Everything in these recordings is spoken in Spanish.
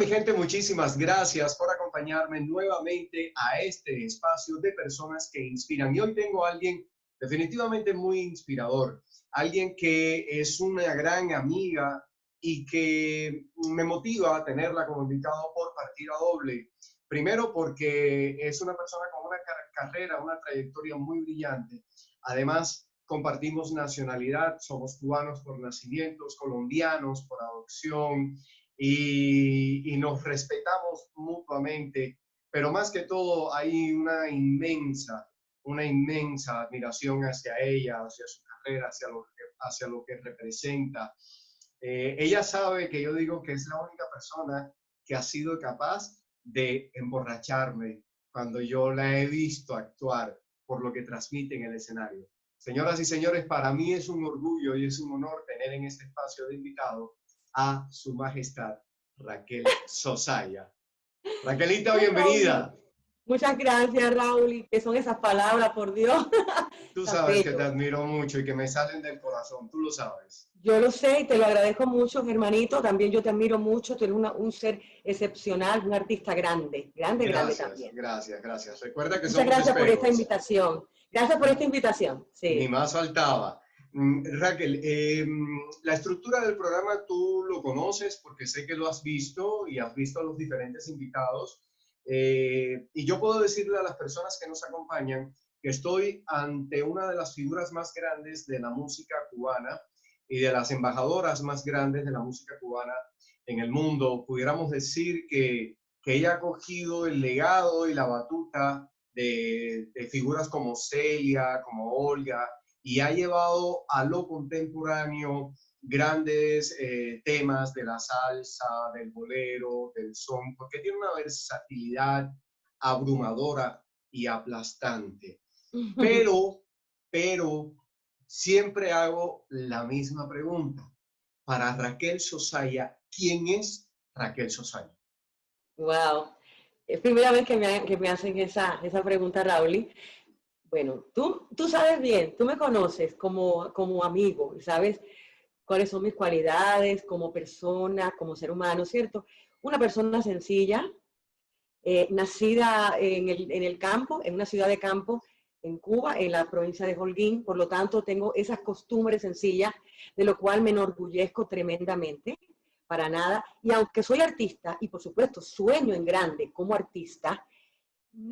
mi gente, muchísimas gracias por acompañarme nuevamente a este espacio de personas que inspiran. Y hoy tengo a alguien definitivamente muy inspirador, alguien que es una gran amiga y que me motiva a tenerla como invitado por partida doble. Primero porque es una persona con una carrera, una trayectoria muy brillante. Además, compartimos nacionalidad, somos cubanos por nacimiento, colombianos por adopción y nos respetamos mutuamente, pero más que todo hay una inmensa admiración hacia ella, hacia su carrera, hacia lo que representa. Ella sabe que yo digo que es la única persona que ha sido capaz de emborracharme cuando yo la he visto actuar por lo que transmite en el escenario. Señoras y señores, para mí es un orgullo y es un honor tener en este espacio de invitado a Su Majestad Raquel Sosaya. Raquelita, bienvenida. Muchas gracias, Raúl. ¿Y qué son esas palabras, por Dios? Tú Tan sabes que te bello. admiro mucho y que me salen del corazón, tú lo sabes. Yo lo sé y te lo agradezco mucho, hermanito. También yo te admiro mucho. Tú eres un ser excepcional, un artista grande, grande, grande Gracias, también. gracias, gracias. Recuerda que Muchas somos gracias por esta espejos. invitación. Gracias por esta invitación. Ni Sí. más faltaba. Raquel, la estructura del programa tú lo conoces porque sé que lo has visto y has visto a los diferentes invitados. Y yo puedo decirle a las personas que nos acompañan que estoy ante una de las figuras más grandes de la música cubana y de las embajadoras más grandes de la música cubana en el mundo. Pudiéramos decir que ella ha cogido el legado y la batuta de figuras como Celia, como Olga, y ha llevado a lo contemporáneo grandes temas de la salsa, del bolero, del son, porque tiene una versatilidad abrumadora y aplastante. Pero, siempre hago la misma pregunta. Para Raquel Sosaya, ¿quién es Raquel Sosaya? Wow. Es primera vez que me hacen esa pregunta, Raúl. Bueno, tú sabes bien, tú me conoces como amigo, sabes cuáles son mis cualidades como persona, como ser humano, ¿cierto? Una persona sencilla, nacida en el campo, en una ciudad de campo, en Cuba, en la provincia de Holguín, por lo tanto tengo esas costumbres sencillas, de lo cual me enorgullezco tremendamente, para nada, y aunque soy artista, y por supuesto sueño en grande como artista,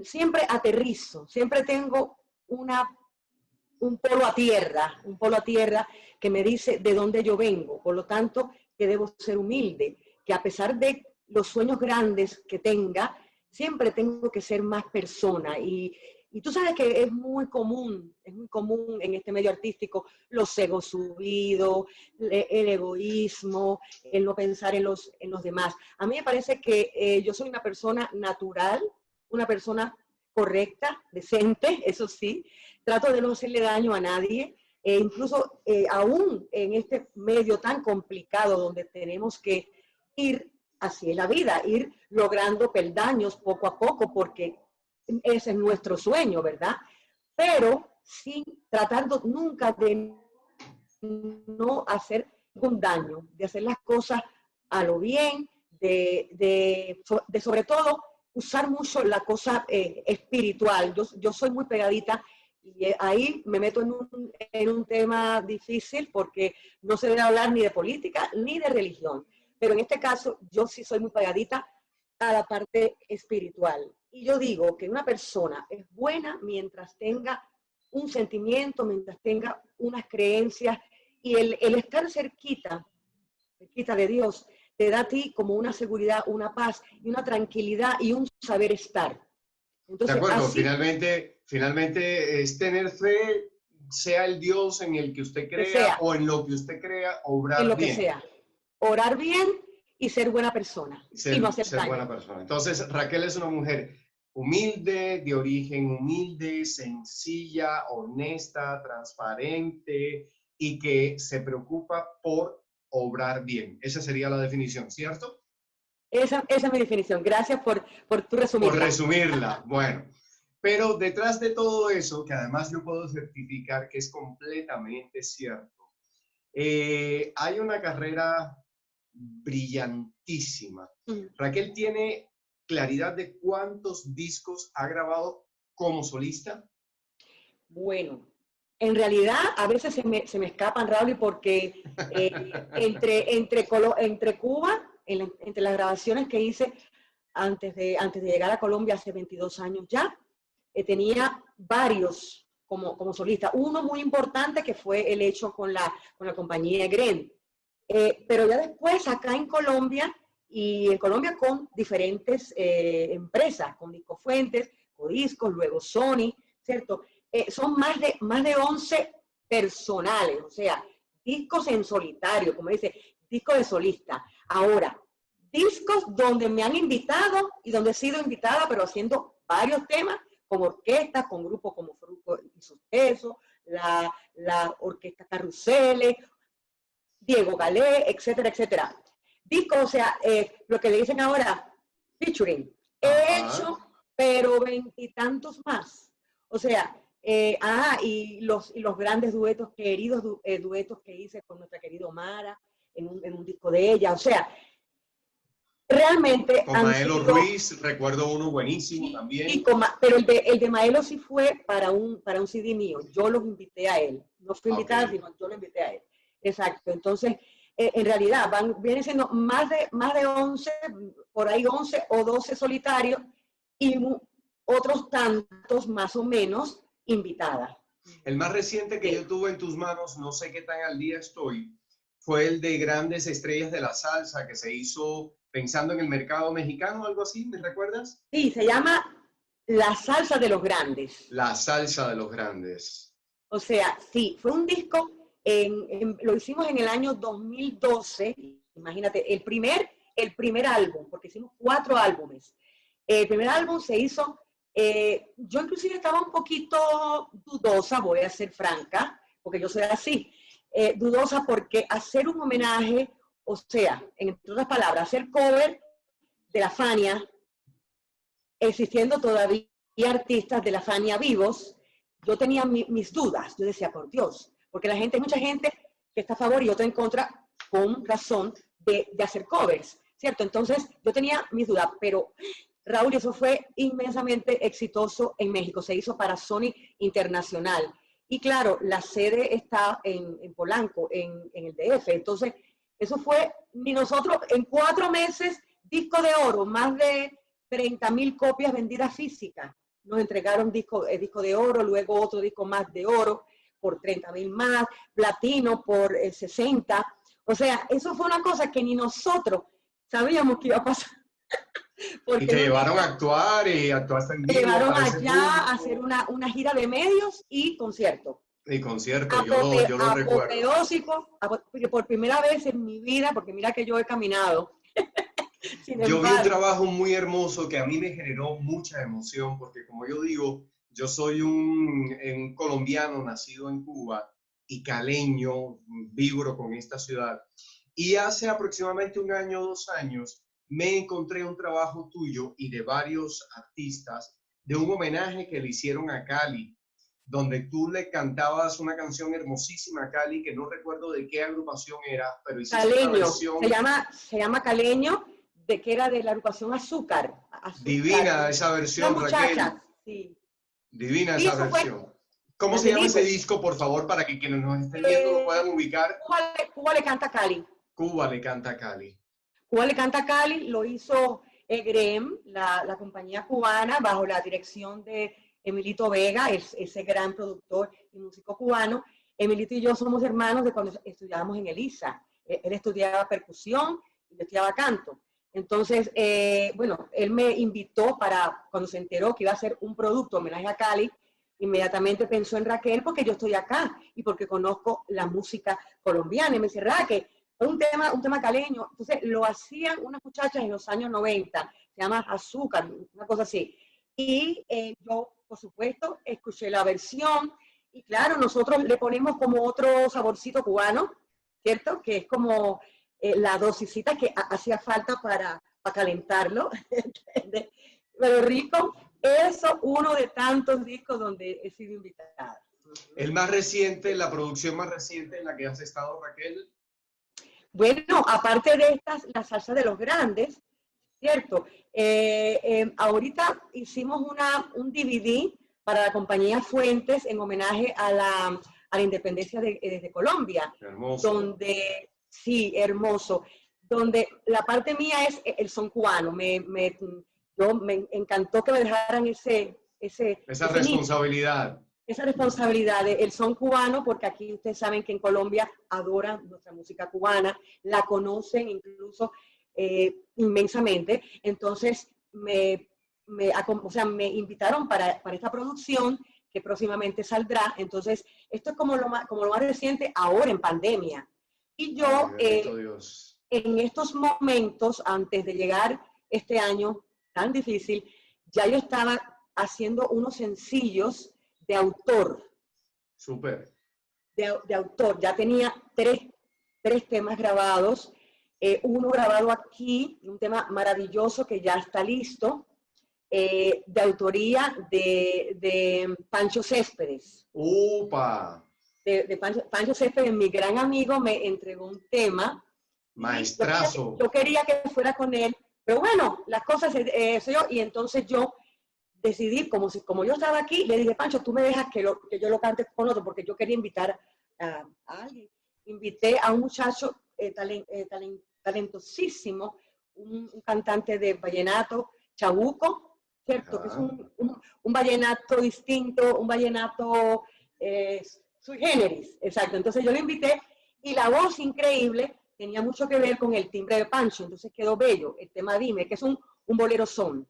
siempre aterrizo, siempre tengo un polo a tierra que me dice de dónde yo vengo, por lo tanto que debo ser humilde, que a pesar de los sueños grandes que tenga, siempre tengo que ser más persona y tú sabes que es muy común en este medio artístico los egos subidos, el egoísmo, el no pensar en los demás. A mí me parece que yo soy una persona natural, una persona correcta, decente, eso sí, trato de no hacerle daño a nadie, incluso aún en este medio tan complicado donde tenemos que ir así en la vida, ir logrando peldaños poco a poco, porque ese es nuestro sueño, ¿verdad? Pero sin tratando nunca de no hacer un daño, de hacer las cosas a lo bien, de sobre todo usar mucho la cosa espiritual. Yo soy muy pegadita y ahí me meto en un tema difícil porque no se debe hablar ni de política ni de religión. Pero en este caso yo sí soy muy pegadita a la parte espiritual. Y yo digo que una persona es buena mientras tenga un sentimiento, mientras tenga unas creencias y el estar cerquita de Dios, te da a ti como una seguridad, una paz y una tranquilidad y un saber estar. De Entonces, acuerdo, así finalmente es tener fe, sea el Dios en el que usted que crea sea, o en lo que usted crea, en obrar lo que bien, sea, orar bien y ser buena persona y no hacer ser daño. buena persona. Entonces, Raquel es una mujer humilde, de origen humilde, sencilla, honesta, transparente y que se preocupa por obrar bien. Esa sería la definición, ¿cierto? Esa es mi definición. Gracias por tu Por resumirla. resumirla, bueno. Pero detrás de todo eso, que además yo puedo certificar que es completamente cierto, hay una carrera brillantísima. Mm. Raquel tiene claridad de cuántos discos ha grabado como solista. Bueno, en realidad a veces se me escapan, Raúl, porque entre Cuba, entre las grabaciones que hice antes de llegar a Colombia hace 22 años ya, tenía varios como solista. Uno muy importante que fue el hecho con la compañía Gren. Pero ya después acá en Colombia, y en Colombia con diferentes empresas, con Discofuentes, Codiscos, luego Sony, ¿cierto? Son más de 11 personales, o sea, discos en solitario, como dice, discos de solista. Ahora, discos donde me han invitado y donde he sido invitada, pero haciendo varios temas, con orquestas, con grupos como Fruco y sus Tesos, la Orquesta Carruseles, Diego Galé, etcétera, etcétera. Discos, o sea, lo que le dicen ahora, featuring. He hecho, pero veintitantos más. O sea, y los grandes duetos, queridos duetos que hice con nuestra querida Omara, en un disco de ella. O sea, realmente con Maelo Ruiz, recuerdo uno buenísimo también. Pero el de Maelo sí fue para un CD mío. Yo los invité a él. No fui invitada, sino yo lo invité a él. Exacto. Entonces, en realidad, vienen siendo más de 11, por ahí 11 o 12 solitarios y otros tantos más o menos invitadas. El más reciente que yo tuve en tus manos, no sé qué tan al día estoy, fue el de Grandes Estrellas de la Salsa, que se hizo pensando en el mercado mexicano, algo así, ¿me recuerdas? Sí, se llama La Salsa de los Grandes. La Salsa de los Grandes. O sea, sí, fue un disco, lo hicimos en el año 2012, imagínate, el primer álbum, porque hicimos 4 álbumes. El primer álbum se hizo, yo inclusive estaba un poquito dudosa, voy a ser franca, porque yo soy así, dudosa porque hacer un homenaje, o sea, entre otras palabras, hacer cover de la Fania, existiendo todavía artistas de la Fania vivos, yo tenía mis dudas. Yo decía, por Dios, porque mucha gente que está a favor y otra en contra, con razón, de hacer covers, ¿cierto? Entonces, yo tenía mis dudas, pero Raúl, eso fue inmensamente exitoso en México. Se hizo para Sony Internacional. Y claro, la sede está en Polanco, en el DF. Entonces, eso fue, ni nosotros, en 4 meses, disco de oro, más de 30,000 copias vendidas físicas. Nos entregaron disco de oro, luego otro disco más de oro por 30,000 más, platino por 60. O sea, eso fue una cosa que ni nosotros sabíamos que iba a pasar. Y te llevaron a actuar y actuaste en vivo. Me llevaron allá a hacer una gira de medios y concierto. Y concierto, yo lo recuerdo. Por primera vez en mi vida, porque mira que yo he caminado. Yo vi un trabajo muy hermoso que a mí me generó mucha emoción, porque como yo digo, yo soy un colombiano nacido en Cuba y caleño, vibro con esta ciudad. Y hace aproximadamente 1 año, 2 años, me encontré un trabajo tuyo y de varios artistas de un homenaje que le hicieron a Cali, donde tú le cantabas una canción hermosísima a Cali, que no recuerdo de qué agrupación era, pero hiciste Caleño, una versión. Se llama Caleño, que era de la agrupación Azúcar. Divina esa versión, Raquel. Sí. Divina esa versión. ¿Cómo se llama ese disco, por favor, para que quienes nos estén viendo lo puedan ubicar? Cuba le canta a Cali. Cuba le canta a Cali. Cuba le canta a Cali, lo hizo EGREM, la compañía cubana, bajo la dirección de Emilito Vega, ese gran productor y músico cubano. Emilito y yo somos hermanos de cuando estudiábamos en el ISA. Él estudiaba percusión y yo estudiaba canto. Entonces, bueno, él me invitó cuando se enteró que iba a hacer un producto homenaje a Cali, inmediatamente pensó en Raquel porque yo estoy acá y porque conozco la música colombiana. Y me dice, Raquel, un tema caleño. Entonces, lo hacían unas muchachas en los años 90, se llama Azúcar, una cosa así. Y yo, por supuesto, escuché la versión y claro, nosotros le ponemos como otro saborcito cubano, ¿cierto? Que es como la dosisita que hacía falta para calentarlo, ¿entiendes? Pero rico, eso uno de tantos discos donde he sido invitada. El más reciente, la producción más reciente en la que has estado, Raquel. Bueno, aparte de estas, la salsa de los grandes, ¿cierto? Ahorita hicimos un DVD para la compañía Fuentes en homenaje a la independencia de Colombia, Hermoso. donde, sí, hermoso, donde la parte mía es el son cubano. Me encantó que me dejaran Esa ese nicho, responsabilidad. esa responsabilidad del son cubano, porque aquí ustedes saben que en Colombia adoran nuestra música cubana, la conocen incluso inmensamente. Entonces, o sea, me invitaron para esta producción que próximamente saldrá. Entonces, esto es como lo más reciente ahora en pandemia. Y Ay, yo, bendito Dios. en estos momentos, antes de llegar este año tan difícil, ya yo estaba haciendo unos sencillos de autor, Súper. de autor. Ya tenía tres temas grabados, uno grabado aquí, un tema maravilloso que ya está listo, de autoría de Pancho Céspedes. ¡Upa! De Pancho Céspedes, mi gran amigo, me entregó un tema y Maestrazo. yo quería que fuera con él, pero bueno, las cosas se dio y entonces yo decidí, como yo estaba aquí, le dije, Pancho, tú me dejas que yo lo cante con otro, porque yo quería invitar a alguien. Invité a un muchacho talentosísimo, un cantante de vallenato, Chabuco, ¿cierto? Que es Ajá. un vallenato distinto, un vallenato sui generis, exacto. Entonces yo lo invité y la voz increíble tenía mucho que ver con el timbre de Pancho, entonces quedó bello el tema Dime, que es un bolero son.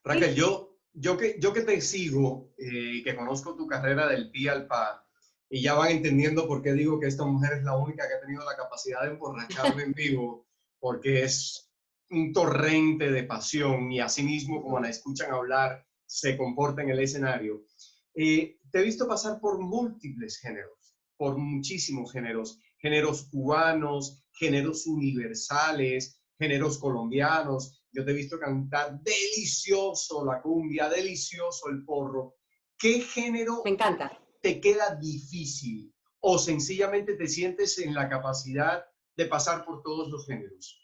Raquel, yo que te sigo y que conozco tu carrera del pi al pa, y ya van entendiendo por qué digo que esta mujer es la única que ha tenido la capacidad de emborracharme en vivo, porque es un torrente de pasión y asimismo, como la escuchan hablar, se comporta en el escenario. Te he visto pasar por múltiples géneros, por muchísimos géneros, géneros cubanos, géneros universales, géneros colombianos. Yo te he visto cantar delicioso la cumbia, delicioso el porro. ¿Qué género Me encanta. te queda difícil o sencillamente te sientes en la capacidad de pasar por todos los géneros?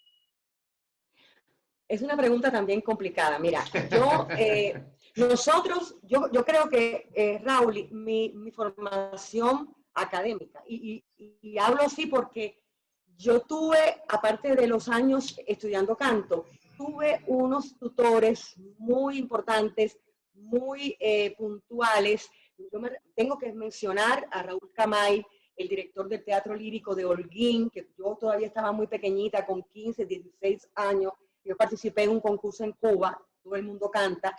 Es una pregunta también complicada. Mira, yo creo que, Raúl, mi formación académica, y hablo así porque yo tuve, aparte de los años estudiando canto, tuve unos tutores muy importantes, muy puntuales. Tengo que mencionar a Raúl Camay, el director del Teatro Lírico de Holguín, que yo todavía estaba muy pequeñita, con 15, 16 años. Yo participé en un concurso en Cuba, todo el mundo canta.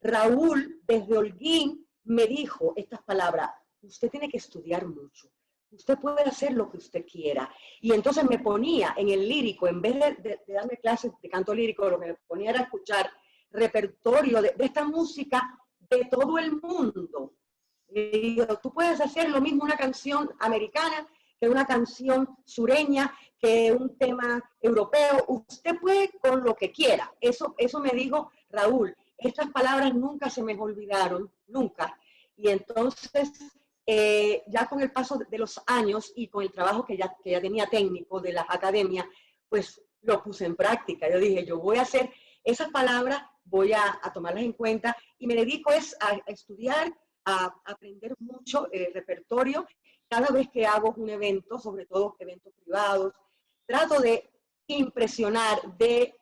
Raúl, desde Holguín, me dijo estas palabras: usted tiene que estudiar mucho, usted puede hacer lo que usted quiera. Y entonces me ponía en el lírico, en vez de darme clases de canto lírico, lo que me ponía era escuchar repertorio de esta música de todo el mundo. Y digo, tú puedes hacer lo mismo una canción americana que una canción sureña, que un tema europeo. Usted puede con lo que quiera. Eso me dijo Raúl. Estas palabras nunca se me olvidaron, nunca. Y entonces, ya con el paso de los años y con el trabajo que ya tenía técnico de la academia, pues lo puse en práctica. Yo dije, yo voy a hacer esas palabras, voy a tomarlas en cuenta y me dedico a estudiar, a aprender mucho repertorio. Cada vez que hago un evento, sobre todo eventos privados, trato de impresionar, de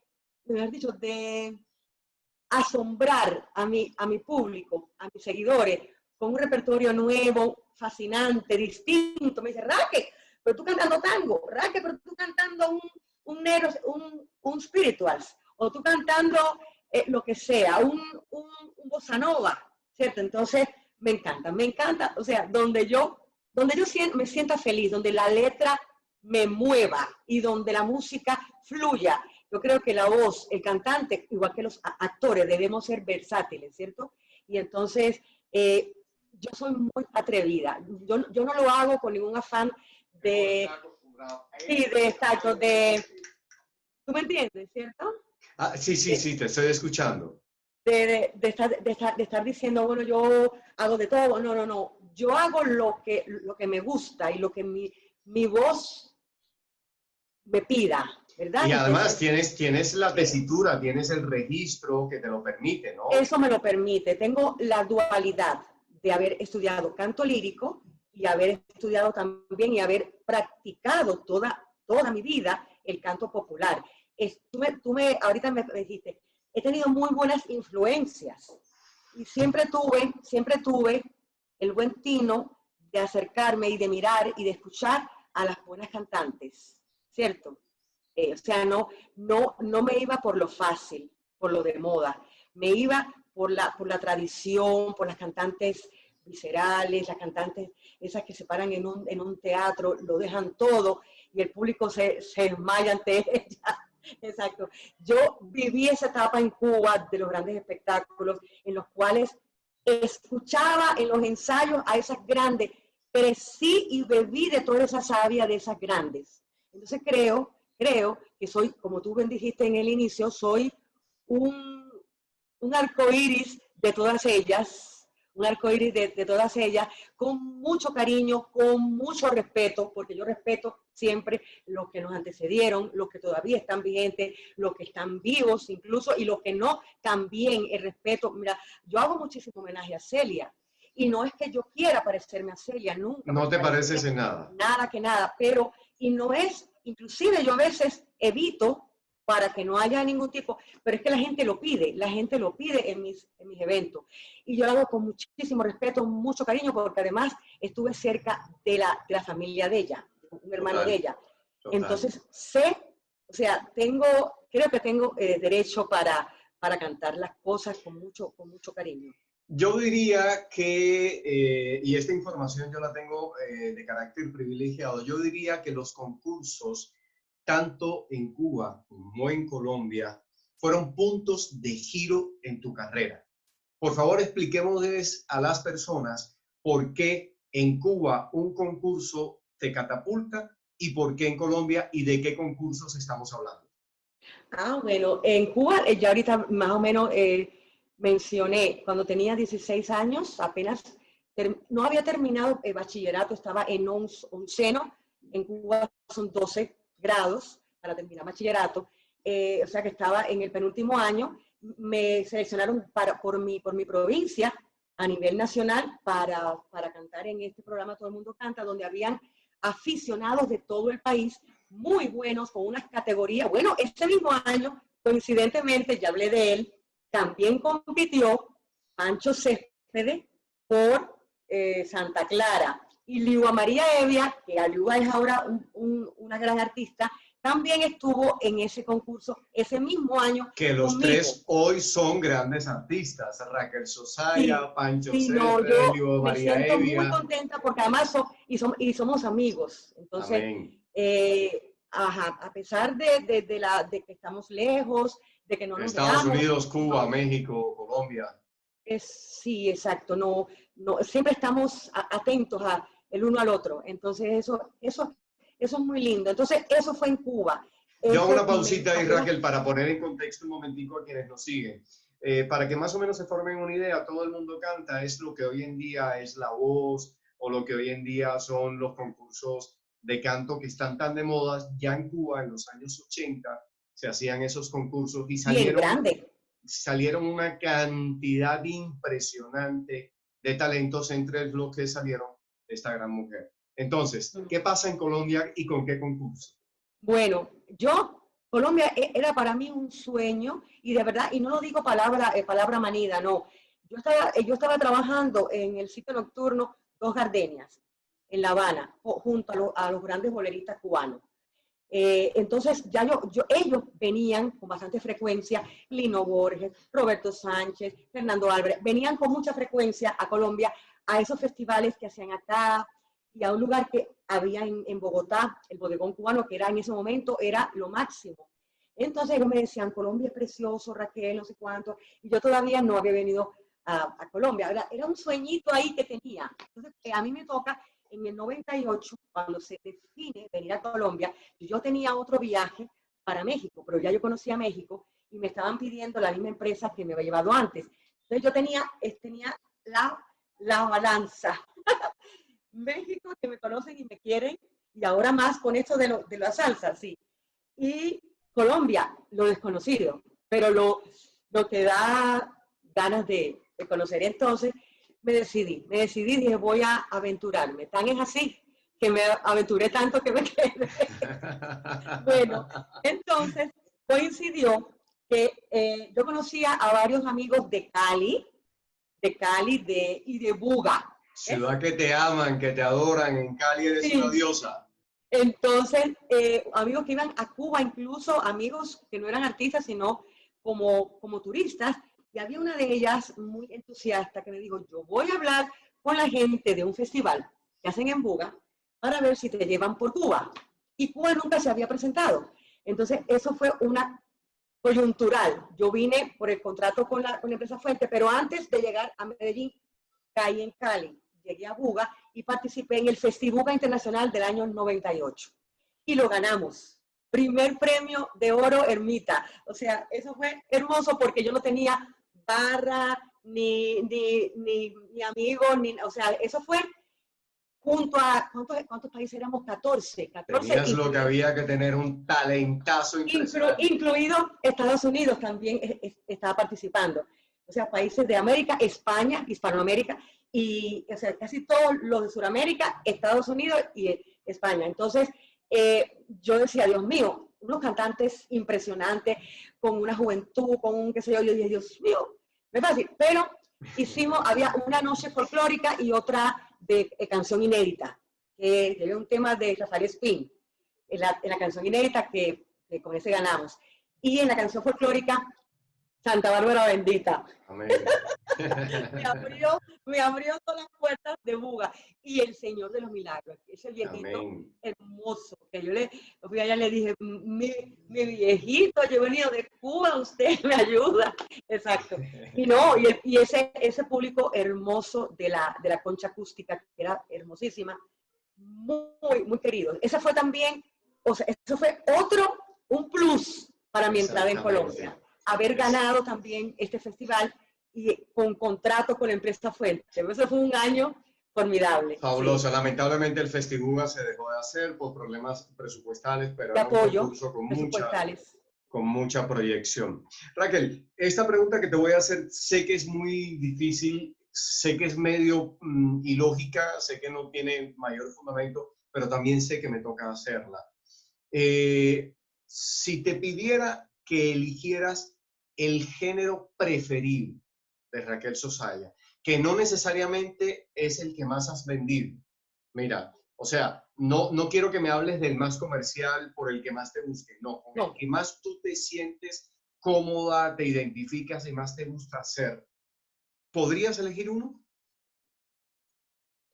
asombrar a mi público, a mis seguidores, con un repertorio nuevo, fascinante, distinto. Me dice, Raquel, pero tú cantando tango, Raquel, pero tú cantando un spirituals, o tú cantando lo que sea, un bossa nova, ¿cierto? Entonces, me encanta, o sea, donde yo me sienta feliz, donde la letra me mueva y donde la música fluya. Yo creo que la voz, el cantante, igual que los actores, debemos ser versátiles, ¿cierto? Y entonces, yo soy muy atrevida. Yo no lo hago con ningún afán de... Sí, exacto, ¿tú me entiendes, cierto? Ah, sí, sí, sí, te estoy escuchando. De estar diciendo, bueno, yo hago de todo. No, no, no. Yo hago lo que me gusta y lo que mi voz me pida, ¿verdad? Y además Entonces, tienes la tesitura, tienes el registro que te lo permite, ¿no? eso me lo permite. Tengo la dualidad de haber estudiado canto lírico y haber estudiado también y haber practicado toda mi vida el canto popular. Ahorita me dijiste, he tenido muy buenas influencias y siempre tuve el buen tino de acercarme y de mirar y de escuchar a las buenas cantantes, ¿cierto? O sea, no me iba por lo fácil, por lo de moda, me iba por la tradición, por las cantantes viscerales, las cantantes esas que se paran en un teatro, lo dejan todo y el público se desmaya ante ellas. Exacto. Yo viví esa etapa en Cuba de los grandes espectáculos en los cuales escuchaba en los ensayos a esas grandes, crecí y bebí de toda esa savia de esas grandes. Entonces creo que soy, como tú bien dijiste en el inicio, soy un, un arco iris de todas ellas, un arco iris de todas ellas, con mucho cariño, con mucho respeto, porque yo respeto siempre los que nos antecedieron, los que todavía están vigentes, los que están vivos incluso, y los que no, también el respeto. Mira, yo hago muchísimo homenaje a Celia, y no es que yo quiera parecerme a Celia, nunca me No te pareces pareceré en nada. nada que nada, pero, y no es, inclusive yo a veces evito para que no haya ningún tipo, pero es que la gente lo pide en mis eventos. Y yo lo hago con muchísimo respeto, mucho cariño, porque además estuve cerca de la familia de ella, un hermano de Total, ella. total. Entonces o sea, creo que tengo derecho para cantar las cosas con mucho cariño. Yo diría que, y esta información yo la tengo de carácter privilegiado, yo diría que los concursos, tanto en Cuba como en Colombia, fueron puntos de giro en tu carrera. Por favor, expliquémosles a las personas por qué en Cuba un concurso te catapulta y por qué en Colombia y de qué concursos estamos hablando. Bueno, en Cuba, ya ahorita más o menos mencioné, cuando tenía 16 años, apenas no había terminado el bachillerato, estaba en onceno, en Cuba son 12 grados para terminar bachillerato, o sea que estaba en el penúltimo año, me seleccionaron por mi provincia a nivel nacional para cantar en este programa Todo el Mundo Canta, donde habían aficionados de todo el país muy buenos, con unas categorías. Bueno, ese mismo año, coincidentemente, ya hablé de él, también compitió Pancho Céspedes por Santa Clara. Y Liua María Evia, que Liua es ahora una gran artista, también estuvo en ese concurso ese mismo año Que los conmigo. tres hoy son grandes artistas, Raquel Sí, Sosaya, Pancho sí, no, Céspedes, yo Libo me María siento muy Evia. contenta porque además y somos amigos. Entonces, Amén. ajá, a pesar de que estamos lejos, de que no nos Estados veamos, Unidos, Cuba, no, México, Colombia. sí, exacto, no, siempre estamos atentos el uno al otro. Entonces, eso es muy lindo. Entonces, eso fue en Cuba. Yo hago Ese, una pausita ahí, apenas, Raquel, para poner en contexto un momentico a quienes nos siguen. Para que más o menos se formen una idea, Todo el Mundo Canta es lo que hoy en día es La Voz o lo que hoy en día son los concursos de canto que están tan de moda. Ya en Cuba, en los años 80, se hacían esos concursos y bien grande. salieron una cantidad impresionante de talentos entre los que salieron de esta gran mujer. Entonces, ¿qué pasa en Colombia y con qué concurso? Bueno, Colombia era para mí un sueño y de verdad, y no lo digo palabra manida, no. Yo estaba trabajando en el sitio nocturno Dos Gardenias, en La Habana, junto a los grandes boleristas cubanos. Entonces, ellos venían con bastante frecuencia, Lino Borges, Roberto Sánchez, Fernando Álvarez, venían con mucha frecuencia a Colombia, a esos festivales que hacían acá y a un lugar que había en Bogotá, el bodegón cubano, que era en ese momento, era lo máximo. Entonces ellos me decían, Colombia es precioso, Raquel, no sé cuánto, y yo todavía no había venido a Colombia. Era un sueñito ahí que tenía. Entonces, a mí me toca en el 98, cuando se define venir a Colombia, y yo tenía otro viaje para México, pero ya yo conocía México y me estaban pidiendo la misma empresa que me había llevado antes. Entonces yo tenía la balanza. México, que me conocen y me quieren, y ahora más con esto de la salsa, sí. Y Colombia, lo desconocido, pero lo que da ganas de conocer. Entonces me decidí, dije, voy a aventurarme. Tan es así que me aventuré tanto que me quedé. Bueno, entonces coincidió que yo conocía a varios amigos de Cali, y de Buga. Ciudad que te aman, que te adoran, en Cali eres una Sí. diosa. Entonces, amigos que iban a Cuba, incluso amigos que no eran artistas, sino como turistas, y había una de ellas muy entusiasta que me dijo, yo voy a hablar con la gente de un festival que hacen en Buga para ver si te llevan por Cuba. Y Cuba nunca se había presentado. Entonces, eso fue una coyuntural. Yo vine por el contrato con la empresa Fuente, pero antes de llegar a Medellín, caí en Cali, llegué a Buga y participé en el Festibuga Internacional del año 98. Y lo ganamos. Primer premio de oro Ermita. O sea, eso fue hermoso porque yo no tenía barra, ni amigos, o sea, eso fue junto a, ¿cuántos países éramos? 14. Tenías lo que había que tener, un talentazo impresionante. Incluido Estados Unidos también estaba participando. O sea, países de América, España, Hispanoamérica, y o sea, casi todos los de Sudamérica, Estados Unidos y España. Entonces, yo decía, Dios mío, unos cantantes impresionantes, con una juventud, con un, qué sé yo dije, Dios mío, no es fácil. Pero había una noche folclórica y otra de canción inédita, que había un tema de Rafael Spin, en la canción inédita que con ese ganamos. Y en la canción folclórica, Santa Bárbara Bendita. Amén. me abrió todas las puertas de Buga. Y el Señor de los Milagros, ese viejito Amén. hermoso, que yo fui allá y le dije, mi viejito, yo he venido de Cuba, usted me ayuda. Exacto. Y no, y ese público hermoso de la concha acústica, que era hermosísima, muy, muy querido. Ese fue también, o sea, eso fue un plus para mi entrada en Colombia. Haber ganado también este festival y con contrato con la empresa Fuente. Ese fue un año formidable. Fabuloso. Sí. Lamentablemente el Festibuga se dejó de hacer por problemas presupuestales, pero de apoyo, un concurso con mucha proyección. Raquel, esta pregunta que te voy a hacer, sé que es muy difícil, sé que es medio ilógica, sé que no tiene mayor fundamento, pero también sé que me toca hacerla. Si te pidiera que eligieras el género preferido de Raquel Sosaya, que no necesariamente es el que más has vendido. Mira, o sea, no quiero que me hables del más comercial por el que más te busque, no, con el que más tú te sientes cómoda, te identificas y más te gusta hacer. ¿Podrías elegir uno?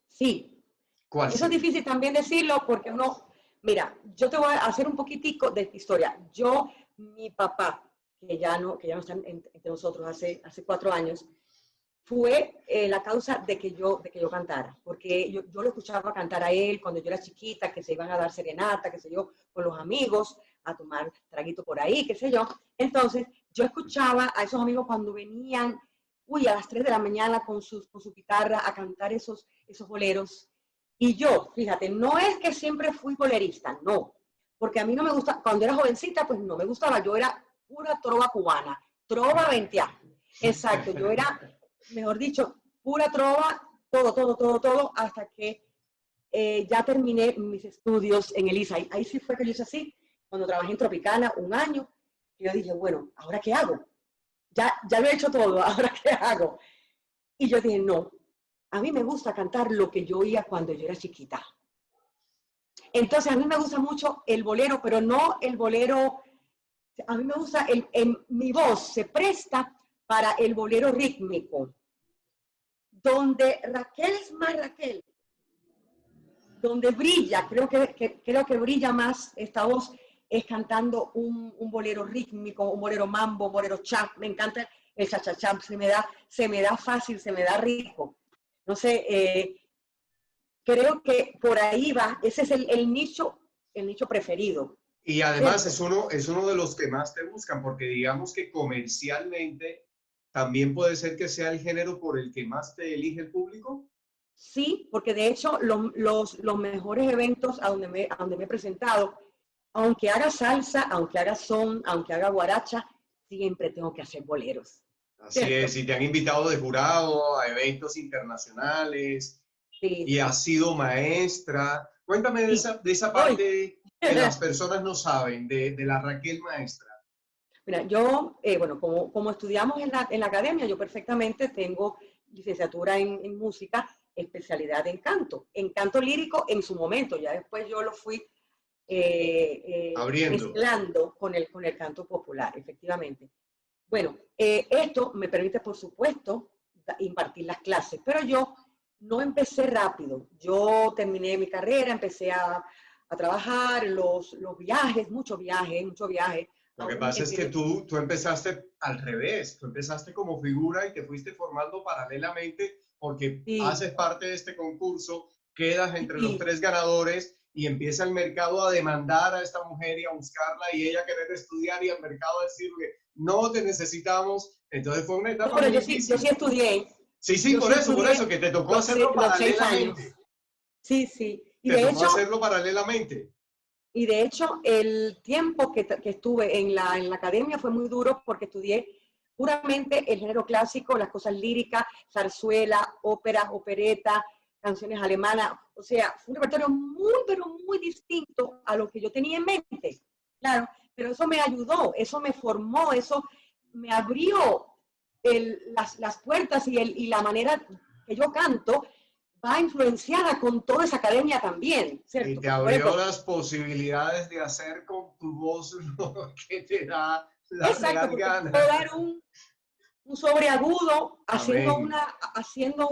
Sí. ¿Cuál Eso sería? es difícil también decirlo porque mira, yo te voy a hacer un poquitico de historia. Mi papá, que ya no está entre nosotros hace 4 años, fue la causa de que yo cantara, porque yo lo escuchaba cantar a él cuando yo era chiquita, que se iban a dar serenata, qué sé yo, con los amigos, a tomar traguito por ahí, qué sé yo. Entonces, yo escuchaba a esos amigos cuando venían, a las 3 de la mañana con su guitarra a cantar esos boleros. Y yo, fíjate, no es que siempre fui bolerista, no, porque a mí no me gusta, cuando era jovencita, pues no me gustaba, yo era pura trova cubana, trova ventea. Exacto, yo era, mejor dicho, pura trova, todo, hasta que ya terminé mis estudios en el ISA. Ahí sí fue que yo hice así, cuando trabajé en Tropicana 1 año, y yo dije, bueno, ¿ahora qué hago? Ya lo he hecho todo, ¿ahora qué hago? Y yo dije, no, a mí me gusta cantar lo que yo oía cuando yo era chiquita. Entonces, a mí me gusta mucho el bolero, pero no el bolero, a mí me gusta, mi voz se presta para el bolero rítmico, donde Raquel es más Raquel, donde brilla, creo que brilla más esta voz, es cantando un bolero rítmico, un bolero mambo, un bolero chap, me encanta el cha-cha-cha, se me da fácil, se me da rico. No sé, creo que por ahí va, ese es el nicho preferido. Y además es uno de los que más te buscan, porque digamos que comercialmente también puede ser que sea el género por el que más te elige el público. Sí, porque de hecho los mejores eventos a donde me he presentado aunque haga salsa, aunque haga son, aunque haga guaracha, siempre tengo que hacer boleros, Así ¿cierto? es, y te han invitado de jurado a eventos internacionales Sí, y has sí, sido maestra. Cuéntame sí. de esa Hoy, parte que las personas no saben, de la Raquel maestra. mira, yo, bueno, como estudiamos en la academia, yo perfectamente tengo licenciatura en música, especialidad en canto lírico en su momento, ya después yo lo fui Abriendo. mezclando con el canto popular, efectivamente. Bueno, esto me permite, por supuesto, impartir las clases, pero yo no empecé rápido. Yo terminé mi carrera, empecé a trabajar, los viajes, muchos viajes, mucho viaje. Lo que Aún pasa es que tú empezaste al revés, tú empezaste como figura y te fuiste formando paralelamente porque sí, haces parte de este concurso, quedas entre los sí. tres ganadores y empieza el mercado a demandar a esta mujer y a buscarla y ella querer estudiar y al mercado decirle, no te necesitamos. Entonces fue una No, etapa pero muy yo sí difícil. estudié, Sí, sí, yo sí por estudié eso, que te tocó hacerlo los 6 años. paralelamente. Sí, sí. Te tocó hacerlo paralelamente. Y de hecho, el tiempo que estuve en la academia fue muy duro porque estudié puramente el género clásico, las cosas líricas, zarzuela, ópera, opereta, canciones alemanas. O sea, fue un repertorio muy, pero muy distinto a lo que yo tenía en mente. Claro, pero eso me ayudó, eso me formó, eso me abrió las puertas y la manera que yo canto va influenciada con toda esa academia también, Y ¿cierto? te Porque, por abrió ejemplo, las posibilidades de hacer con tu voz lo que te da la exacto, real porque puedo gana. dar un sobreagudo Amén. haciendo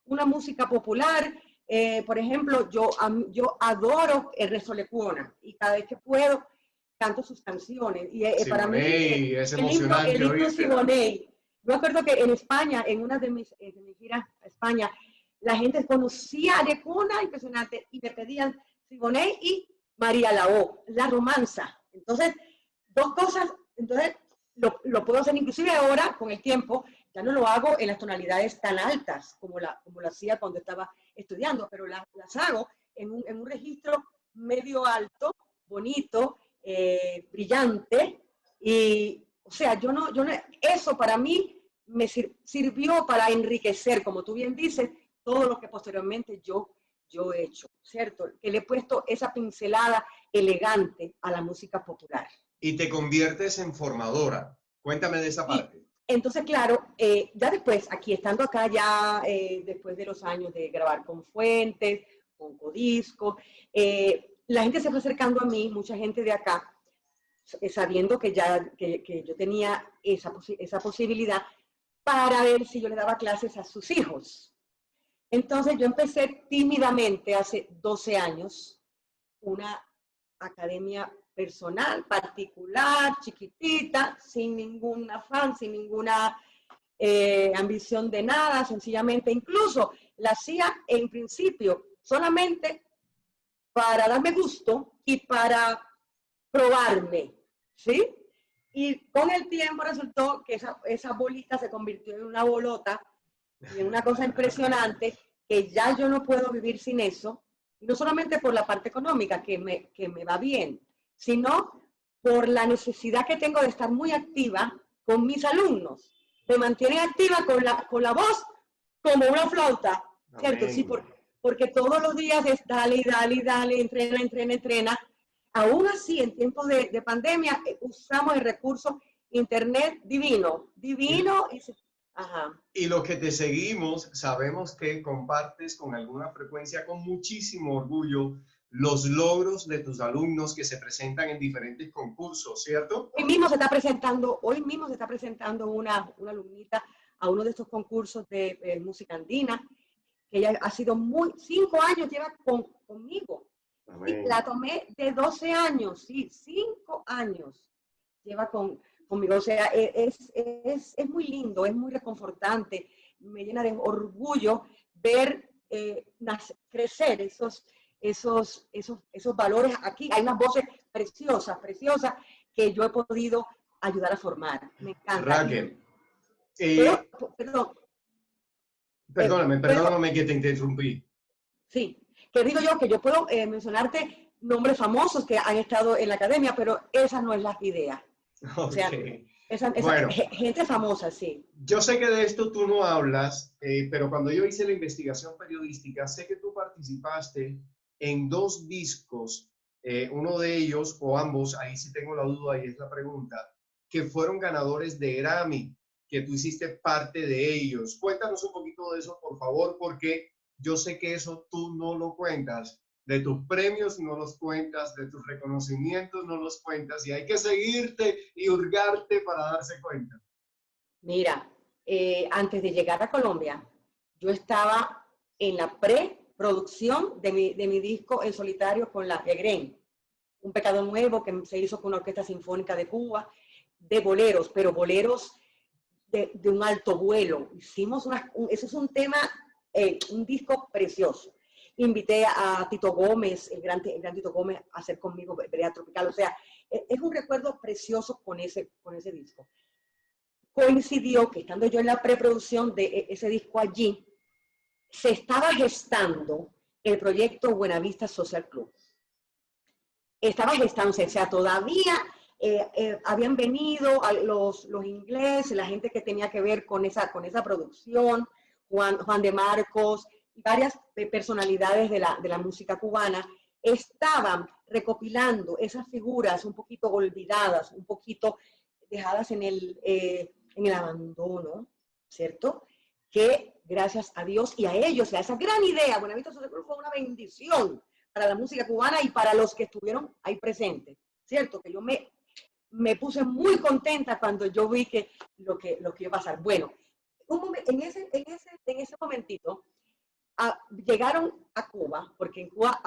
una música popular. Por ejemplo, yo adoro el Rezo Lecuona y cada vez que puedo canto sus canciones. Y para mí, Simoné, es el emocionante himno oírtela. Siboney. Yo me acuerdo que en España, en una de mis giras a España, la gente conocía a Lecuona, impresionante, y me pedían Siboney y María Lao, la romanza. Entonces, dos cosas, entonces lo puedo hacer inclusive ahora con el tiempo, ya no lo hago en las tonalidades tan altas como lo hacía cuando estaba estudiando, pero las hago en un registro medio alto, bonito, brillante, y o sea, yo no, eso para mí me sirvió para enriquecer, como tú bien dices, todo lo que posteriormente yo he hecho, ¿cierto? Que le he puesto esa pincelada elegante a la música popular. Y te conviertes en formadora. Cuéntame de esa Y parte. entonces, claro, ya después, aquí estando acá, ya después de los años de grabar con Fuentes, con Codisco, la gente se fue acercando a mí, mucha gente de acá, sabiendo que yo tenía esa posibilidad para ver si yo le daba clases a sus hijos. Entonces yo empecé tímidamente hace 12 años una academia personal, particular, chiquitita, sin ningún afán, sin ninguna ambición de nada, sencillamente, incluso la hacía en principio solamente para darme gusto y para probarme, ¿sí? Y con el tiempo resultó que esa bolita se convirtió en una bolota y en una cosa impresionante que ya yo no puedo vivir sin eso, y no solamente por la parte económica, que me va bien, sino por la necesidad que tengo de estar muy activa con mis alumnos. Me mantienen activa con la voz como una flauta, ¿cierto? Sí, Amén. porque todos los días es dale y dale y dale, entrena, entrena, entrena. Aún así, en tiempos de pandemia, usamos el recurso Internet divino, Y, divino. Ajá. y los que te seguimos, sabemos que compartes con alguna frecuencia, con muchísimo orgullo, los logros de tus alumnos que se presentan en diferentes concursos, ¿cierto? Hoy mismo se está presentando una alumnita a uno de estos concursos de música andina, que ella ha sido 5 años lleva conmigo. Sí, la Amén. tomé de 12 años, sí, 5 años lleva conmigo. O sea, es muy lindo, es muy reconfortante, me llena de orgullo ver crecer esos valores aquí. Hay unas voces preciosas, preciosas, que yo he podido ayudar a formar. Me encanta. Y Raquel, puedo, eh, perdón, perdóname, puedo, perdóname que te interrumpí. sí, que digo yo que yo puedo mencionarte nombres famosos que han estado en la academia, pero esa no es la idea. O sea, Ok. esa Bueno, gente famosa, sí. yo sé que de esto tú no hablas, pero cuando yo hice la investigación periodística, sé que tú participaste en 2 discos, uno de ellos o ambos, ahí sí tengo la duda y es la pregunta, que fueron ganadores de Grammy, que tú hiciste parte de ellos. Cuéntanos un poquito de eso, por favor, porque yo sé que eso tú no lo cuentas. De tus premios no los cuentas, de tus reconocimientos no los cuentas, y hay que seguirte y hurgarte para darse cuenta. Mira, antes de llegar a Colombia, yo estaba en la preproducción de mi disco en solitario con la Egren, un pecado nuevo que se hizo con una orquesta sinfónica de Cuba, de boleros, pero boleros de un alto vuelo. Hicimos eso es un tema, un disco precioso. Invité a Tito Gómez, el gran Tito Gómez, a hacer conmigo Brea Tropical. O sea, es un recuerdo precioso con ese disco. Coincidió que estando yo en la preproducción de ese disco allí, se estaba gestando el proyecto Buenavista Social Club. Estaba gestándose, o sea, todavía habían venido los ingleses, la gente que tenía que ver con esa producción, Juan de Marcos, y varias personalidades de la música cubana, estaban recopilando esas figuras un poquito olvidadas, un poquito dejadas en el abandono, ¿cierto? Que gracias a Dios y a ellos, a esa gran idea, Buenavista Social Club fue una bendición para la música cubana y para los que estuvieron ahí presentes, ¿cierto? Que yo me puse muy contenta cuando yo vi que lo que iba a pasar. Bueno, en ese momentito llegaron a Cuba, porque en Cuba,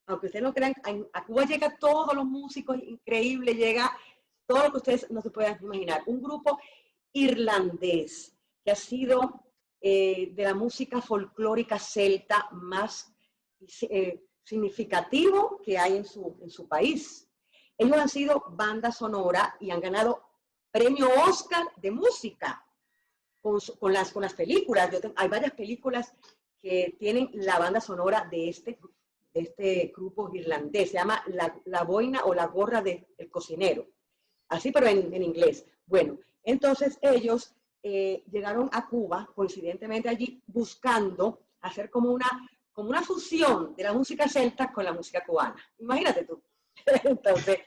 aunque ustedes no crean, a Cuba llega todos los músicos increíbles, llega todo lo que ustedes no se puedan imaginar. Un grupo irlandés que ha sido de la música folclórica celta más significativo que hay en su país. Ellos han sido banda sonora y han ganado premio Oscar de música con las películas. Hay varias películas que tienen la banda sonora de este grupo irlandés. Se llama La boina o la gorra del cocinero. Así, pero en inglés. Bueno, entonces ellos llegaron a Cuba, coincidentemente allí, buscando hacer como una fusión de la música celta con la música cubana. Imagínate tú. Entonces,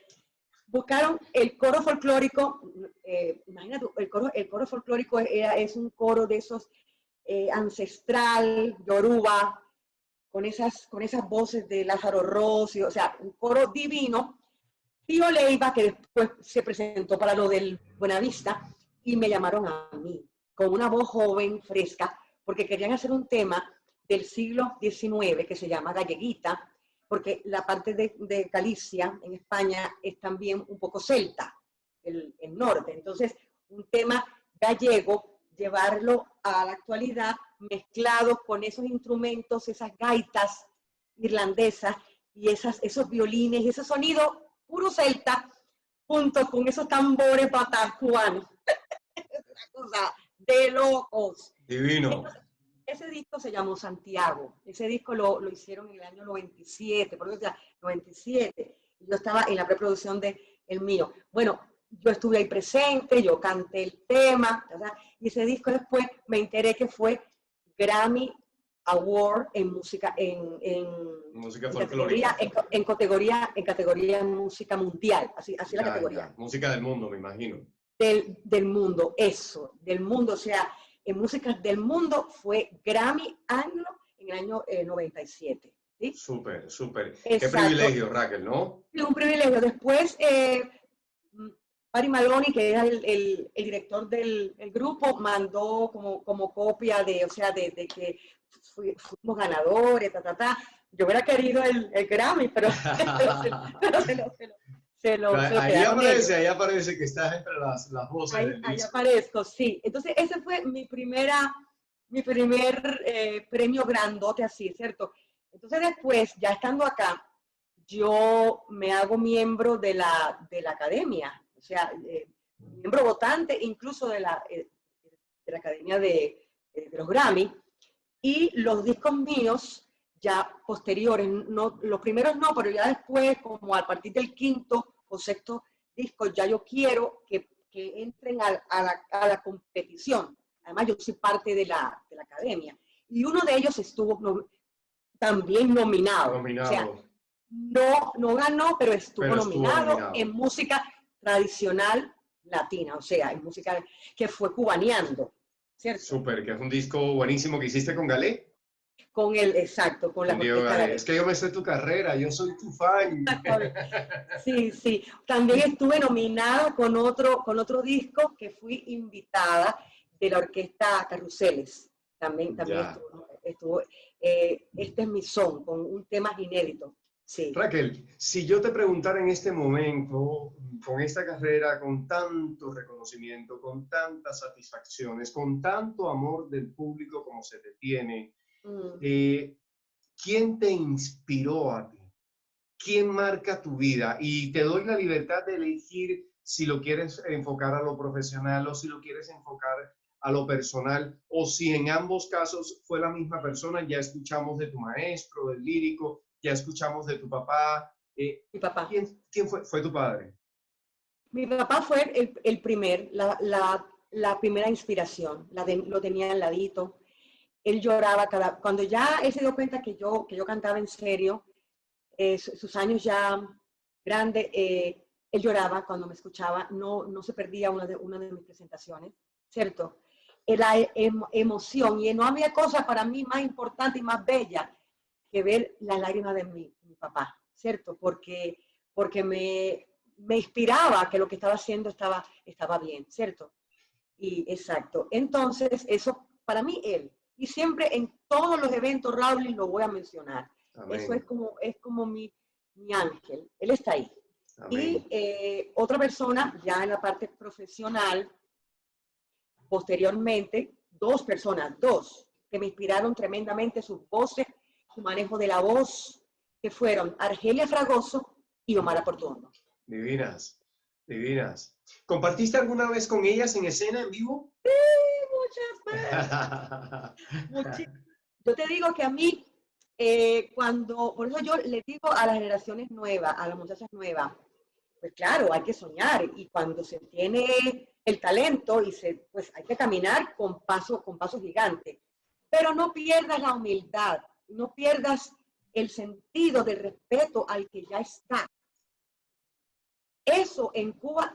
buscaron el coro folclórico, imagínate, el coro folclórico es un coro de esos ancestral, yoruba, con esas voces de Lázaro Rossi, o sea, un coro divino. Tío Leiva, que después se presentó para lo del Buenavista, y me llamaron a mí, con una voz joven, fresca, porque querían hacer un tema del siglo XIX que se llama Galleguita, porque la parte de Galicia, en España, es también un poco celta, el norte. Entonces, un tema gallego, llevarlo a la actualidad, mezclado con esos instrumentos, esas gaitas irlandesas, y esos violines, y ese sonido puro celta, junto con esos tambores patas cubanos. Es una cosa de locos. Divino. Entonces, ese disco se llamó Santiago. Ese disco lo hicieron en el año 97, por eso decía 97. Y yo estaba en la preproducción de el mío. Bueno, yo estuve ahí presente, yo canté el tema, ¿verdad? Y ese disco después me enteré que fue Grammy Award en música, música folclórica. en categoría música mundial, así la categoría. Ya. Música del mundo, me imagino. Del mundo, eso, del mundo, o sea, en música del mundo fue Grammy Anglo en el año 97. ¿Sí? Súper, súper. Exacto. Qué privilegio, Raquel, ¿no? Sí, un privilegio. Después, Barry Maloney, que era el director del grupo, mandó como copia de que fuimos ganadores, Yo hubiera querido el Grammy, pero ahí aparece que estás entre las voces del disco. Ahí aparezco, sí. Entonces, ese fue mi primer premio grandote así, ¿cierto? Entonces, después, ya estando acá, yo me hago miembro de la academia, o sea, miembro votante incluso de la academia de los Grammy, y los discos míos ya posteriores, no, los primeros no, pero ya después, como a partir del quinto o sexto disco, ya yo quiero que entren a la competición. Además, yo soy parte de la academia. Y uno de ellos estuvo también nominado. O sea, no ganó, pero estuvo nominado en música tradicional latina, o sea, en música que fue cubaneando, ¿cierto? Súper, que es un disco buenísimo que hiciste con Galé. Con el, exacto, con la orquesta Galé. Es que yo me sé tu carrera, yo soy tu fan. Sí, sí. También estuve nominada con otro disco que fui invitada de la orquesta Carruseles. También estuvo Este es mi son, con un tema inédito. Sí. Raquel, si yo te preguntara en este momento, con esta carrera, con tanto reconocimiento, con tantas satisfacciones, con tanto amor del público como se te tiene, ¿quién te inspiró a ti? ¿Quién marca tu vida? Y te doy la libertad de elegir si lo quieres enfocar a lo profesional o si lo quieres enfocar a lo personal, o si en ambos casos fue la misma persona. Ya escuchamos de tu maestro, del lírico, ya escuchamos de tu papá. Mi papá. ¿Quién fue? ¿Fue tu padre? Mi papá fue la primera inspiración, lo tenía al ladito. Él lloraba cuando ya él se dio cuenta que yo cantaba en serio, sus años ya grandes, él lloraba cuando me escuchaba, no se perdía una de mis presentaciones, ¿cierto? La emoción, y no había cosa para mí más importante y más bella que ver las lágrimas de mi papá, ¿cierto? Porque me inspiraba que lo que estaba haciendo estaba bien, ¿cierto? Y exacto. Entonces, eso para mí él. Y siempre en todos los eventos, Raúl, lo voy a mencionar. Amén. Eso es como mi ángel. Él está ahí. Amén. Y otra persona, ya en la parte profesional, posteriormente, dos personas, que me inspiraron tremendamente sus voces, su manejo de la voz, que fueron Argelia Fragoso y Omar Portuondo. Divinas, divinas. ¿Compartiste alguna vez con ellas en escena, en vivo? Sí, muchas veces. Yo te digo que a mí, por eso yo le digo a las generaciones nuevas, a las muchachas nuevas, pues claro, hay que soñar, y cuando se tiene el talento, pues hay que caminar con pasos gigantes. Pero no pierdas la humildad, no pierdas el sentido del respeto al que ya está. Eso en Cuba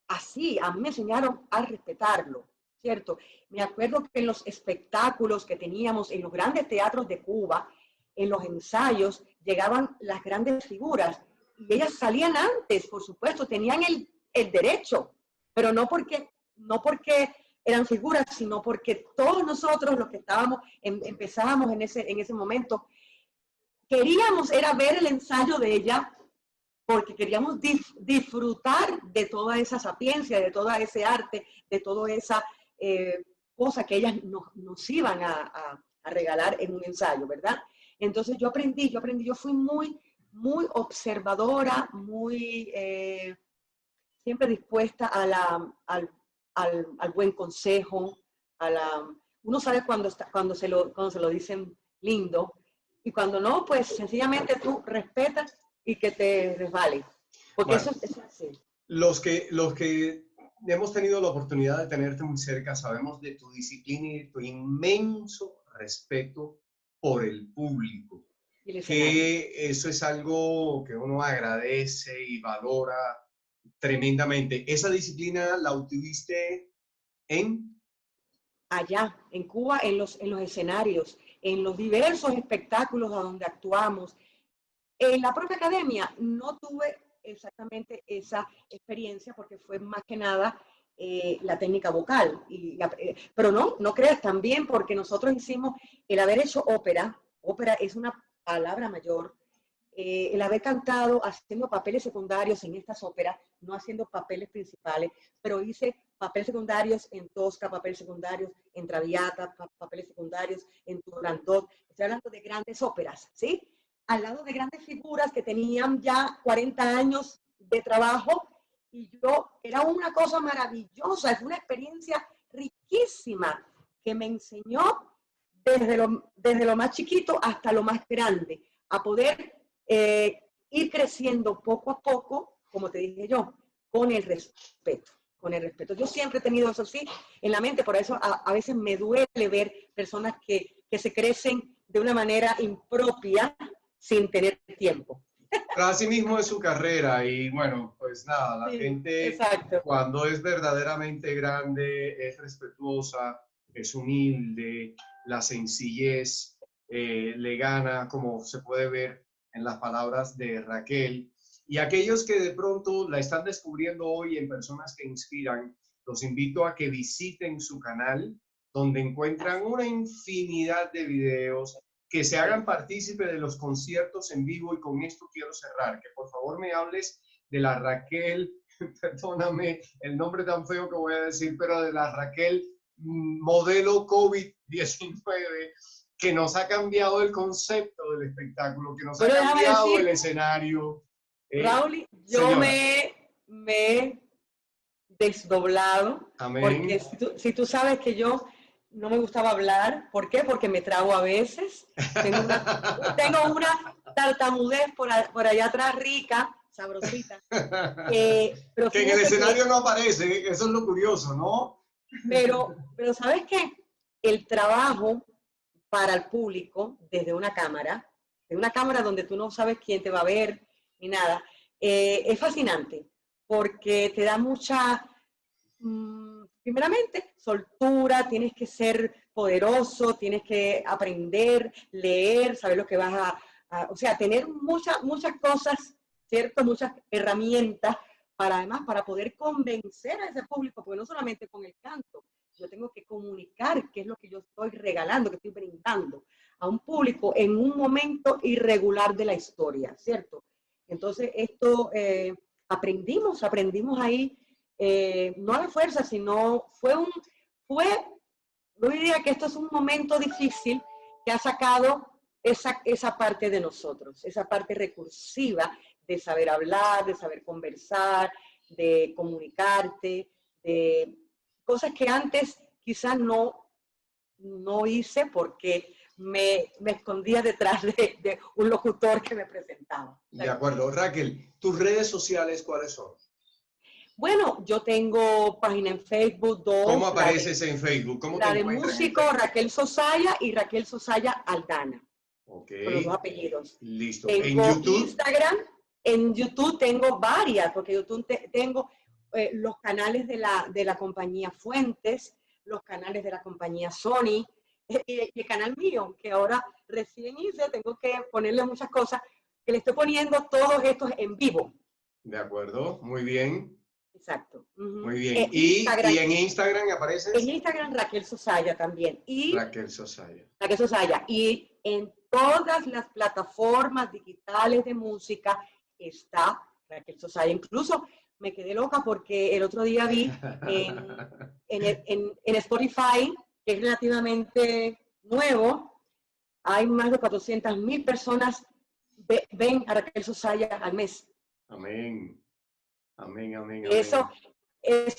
así, a mí me enseñaron a respetarlo, ¿cierto? Me acuerdo que en los espectáculos que teníamos en los grandes teatros de Cuba, en los ensayos, llegaban las grandes figuras y ellas salían antes, por supuesto, tenían el derecho, pero no porque eran figuras, sino porque todos nosotros los que empezábamos en ese momento, queríamos era ver el ensayo de ella, porque queríamos disfrutar de toda esa sapiencia, de todo ese arte, de toda esa cosa que ellas nos iban a regalar en un ensayo, ¿verdad? Entonces yo fui muy, muy observadora, muy siempre dispuesta al buen consejo, uno sabe cuando se lo dicen lindo, y cuando no, pues sencillamente tú respetas y que te resbale. Porque bueno, eso es así. Los que hemos tenido la oportunidad de tenerte muy cerca sabemos de tu disciplina y de tu inmenso respeto por el público. Que eso es algo que uno agradece y valora tremendamente. ¿Esa disciplina la obtuviste allá, en Cuba, en los escenarios, en los diversos espectáculos a donde actuamos? En la propia academia no tuve exactamente esa experiencia porque fue más que nada la técnica vocal. Pero no creas también, porque nosotros hicimos el haber hecho ópera es una palabra mayor, el haber cantado haciendo papeles secundarios en estas óperas, no haciendo papeles principales, pero hice papeles secundarios en Tosca, papeles secundarios en Traviata, papeles secundarios en Turandot. Estoy hablando de grandes óperas, ¿sí? Al lado de grandes figuras que tenían ya 40 años de trabajo, y era una cosa maravillosa, fue una experiencia riquísima que me enseñó desde lo más chiquito hasta lo más grande, a poder ir creciendo poco a poco, como te dije yo, con el respeto. Con el respeto. Yo siempre he tenido eso sí en la mente, por eso a veces me duele ver personas que se crecen de una manera impropia sin tener tiempo. Pero así mismo es su carrera y bueno, pues nada, la Sí, gente exacto. cuando es verdaderamente grande es respetuosa, es humilde, la sencillez le gana, como se puede ver en las palabras de Raquel. Y aquellos que de pronto la están descubriendo hoy en Personas que Inspiran, los invito a que visiten su canal, donde encuentran una infinidad de videos, que se hagan partícipe de los conciertos en vivo. Y con esto quiero cerrar, que por favor me hables de la Raquel, perdóname el nombre tan feo que voy a decir, pero de la Raquel modelo COVID-19, que nos ha cambiado el concepto del espectáculo, que nos ha cambiado el escenario. Raúl, yo Señora. me he desdoblado. Amén. Porque si tú sabes que yo no me gustaba hablar, ¿por qué? Porque me trago a veces. Tengo una tartamudez por allá atrás rica, sabrosita. Pero que en el escenario no aparece, eso es lo curioso, ¿no? Pero ¿sabes qué? El trabajo para el público desde una cámara, de una cámara donde tú no sabes quién te va a ver ni nada, es fascinante porque te da mucha, primeramente, soltura, tienes que ser poderoso, tienes que aprender, leer, saber lo que vas o sea, tener muchas cosas, ¿cierto? Muchas herramientas para además, para poder convencer a ese público, porque no solamente con el canto, yo tengo que comunicar qué es lo que yo estoy regalando, que estoy brindando a un público en un momento irregular de la historia, ¿cierto? Entonces, esto aprendimos ahí, no a la fuerza, sino yo diría que esto es un momento difícil que ha sacado esa parte de nosotros, esa parte recursiva de saber hablar, de saber conversar, de comunicarte, de cosas que antes quizás no hice porque me escondía detrás de un locutor que me presentaba. De acuerdo. Raquel, ¿tus redes sociales cuáles son? Bueno, yo tengo página en Facebook, ¿Cómo apareces en Facebook? ¿Cómo te encuentran? La de músico Raquel Sosaya y Raquel Sosaya Aldana. Ok. Con los dos apellidos. Listo. Tengo ¿En YouTube? Instagram. En YouTube tengo varias, porque YouTube tengo los canales de la compañía Fuentes, los canales de la compañía Sony, y el canal mío, que ahora recién hice, tengo que ponerle muchas cosas, que le estoy poniendo todos estos en vivo. De acuerdo, muy bien. Exacto. Muy bien. ¿Y en Instagram apareces? En Instagram Raquel Sosaya también. Y Raquel Sosaya. Raquel Sosaya. Y en todas las plataformas digitales de música está Raquel Sosaya. Incluso me quedé loca porque el otro día vi en Spotify, que es relativamente nuevo, hay más de 400,000 personas ven a Raquel Sosaya al mes. Amén. Amén, amén, amén. Eso es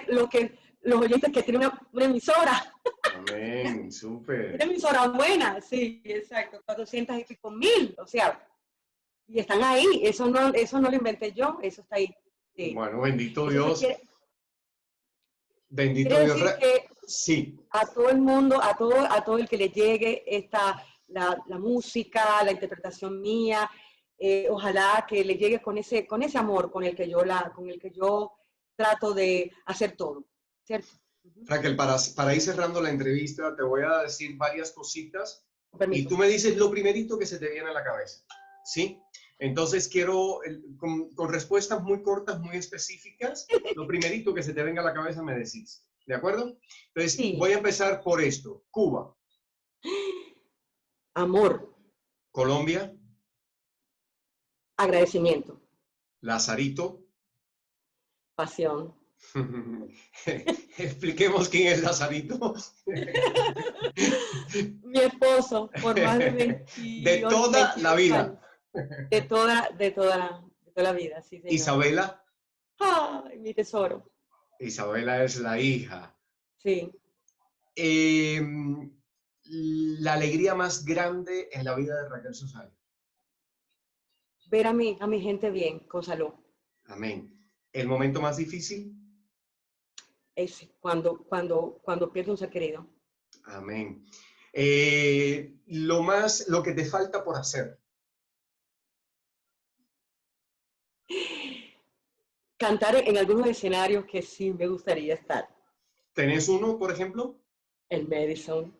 lo que los oyentes que tienen una emisora. Amén, súper. Una emisora buena, sí, exacto, 400 y pico mil, o sea, y están ahí, eso no lo inventé yo, eso está ahí. Sí. Bueno, bendito Entonces, Dios. Bendito Dios. Decir que sí. A todo el mundo, a todo el que le llegue la música, la interpretación mía, ojalá que le llegue con ese amor con el que yo trato de hacer todo, ¿cierto? Raquel, para ir cerrando la entrevista, te voy a decir varias cositas Permiso. y tú me dices lo primerito que se te viene a la cabeza, ¿sí? Entonces quiero, con respuestas muy cortas, muy específicas, lo primerito que se te venga a la cabeza me decís, ¿de acuerdo? Entonces sí. Voy a empezar por esto. Cuba. Amor. Colombia. Agradecimiento. Lazarito. Pasión. Expliquemos quién es Lazarito. Mi esposo, por más de 20 De toda la vida. De toda la vida, sí, señor. Isabela. Ay, mi tesoro. Isabela es la hija. Sí. la alegría más grande en la vida de Raquel Sosaya? Ver a mi gente bien, con salud. Amén. ¿El momento más difícil? Ese, cuando pierdo un ser querido. Amén. Lo que te falta por hacer. Cantar en algunos escenarios que sí me gustaría estar. ¿Tenés uno, por ejemplo? El Madison.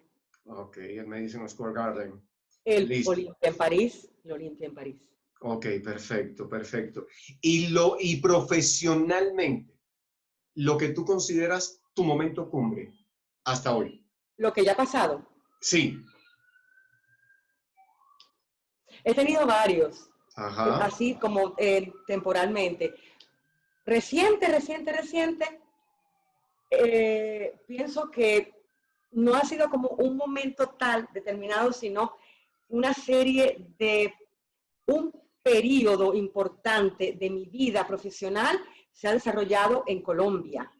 Ok, el Madison Square Garden. El Listo. Olimpia en París. El Olimpia en París. Ok, perfecto, perfecto. Y profesionalmente, lo que tú consideras tu momento cumbre hasta hoy. Lo que ya ha pasado. Sí. He tenido varios, Ajá. así como temporalmente. Reciente, pienso que no ha sido como un momento tal determinado, sino una serie de un periodo importante de mi vida profesional se ha desarrollado en Colombia,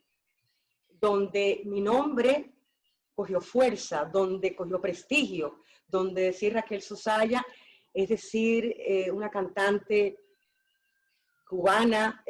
donde mi nombre cogió fuerza, donde cogió prestigio, donde decir Raquel Sosaya, es decir, una cantante cubana,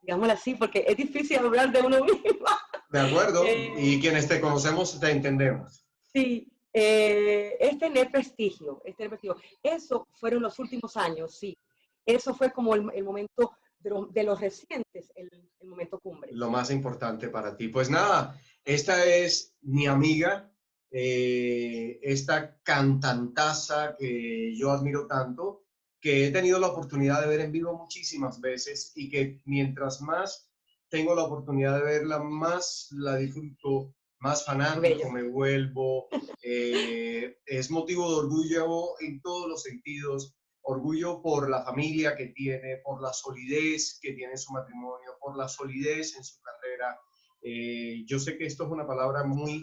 digámoslo así, porque es difícil hablar de uno mismo. De acuerdo. Y quienes te conocemos te entendemos. Sí, es tener prestigio, es tener prestigio. Eso fueron los últimos años, sí. Eso fue como el momento de los recientes, el momento cumbre. Lo más importante para ti. Pues nada, esta es mi amiga, esta cantantaza que yo admiro tanto, que he tenido la oportunidad de ver en vivo muchísimas veces y que mientras más tengo la oportunidad de verla, más la disfruto, más fanático me vuelvo. Es motivo de orgullo en todos los sentidos. Orgullo por la familia que tiene, por la solidez que tiene su matrimonio, por la solidez en su carrera. Yo sé que esto es una palabra muy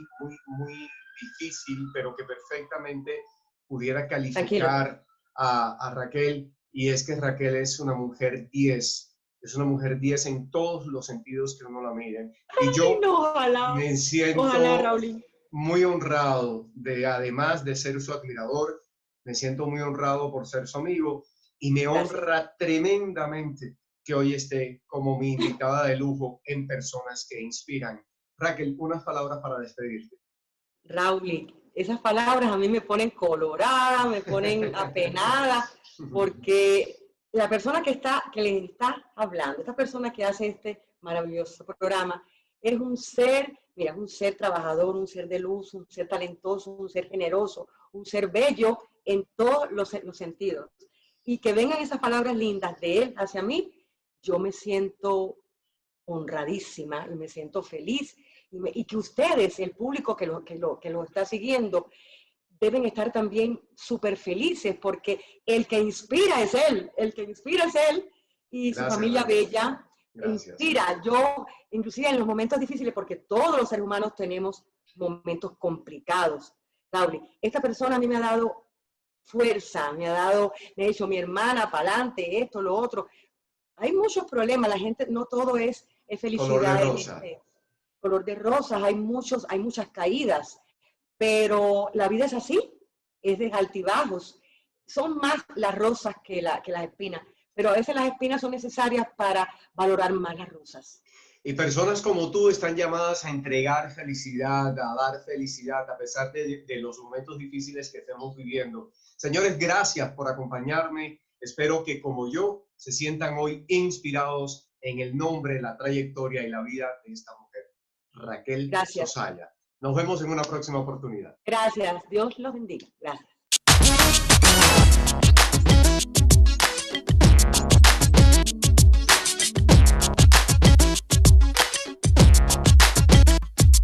difícil, pero que perfectamente pudiera calificar a Raquel, y es que Raquel es una mujer 10, es una mujer 10 en todos los sentidos que uno la mire. Y yo me siento muy honrado de, además de ser su admirador, me siento muy honrado por ser su amigo y me honra tremendamente que hoy esté como mi invitada de lujo en Personas que Inspiran. Raquel, unas palabras para despedirte. Raúl, esas palabras a mí me ponen colorada, me ponen apenada, porque la persona que les está hablando, esta persona que hace este maravilloso programa, es un ser, mira, es un ser trabajador, un ser de luz, un ser talentoso, un ser generoso, un ser bello en todos los sentidos. Y que vengan esas palabras lindas de él hacia mí, yo me siento honradísima y me siento feliz. Y que ustedes, el público que lo está siguiendo, deben estar también súper felices, porque el que inspira es él, y su familia bella inspira. Yo, inclusive en los momentos difíciles, porque todos los seres humanos tenemos momentos complicados, Raúl, esta persona a mí me ha dado fuerza, me ha dicho mi hermana, para adelante, esto, lo otro. Hay muchos problemas, la gente, no todo es felicidad. Color de rosa. Color de rosas, hay muchas caídas, pero la vida es así, es de altibajos. Son más las rosas que las espinas, pero a veces las espinas son necesarias para valorar más las rosas. Y personas como tú están llamadas a entregar felicidad, a dar felicidad, a pesar de los momentos difíciles que estamos viviendo. Señores, gracias por acompañarme. Espero que, como yo, se sientan hoy inspirados en el nombre, la trayectoria y la vida de esta mujer, Raquel Sosaya. Nos vemos en una próxima oportunidad. Gracias. Dios los bendiga. Gracias.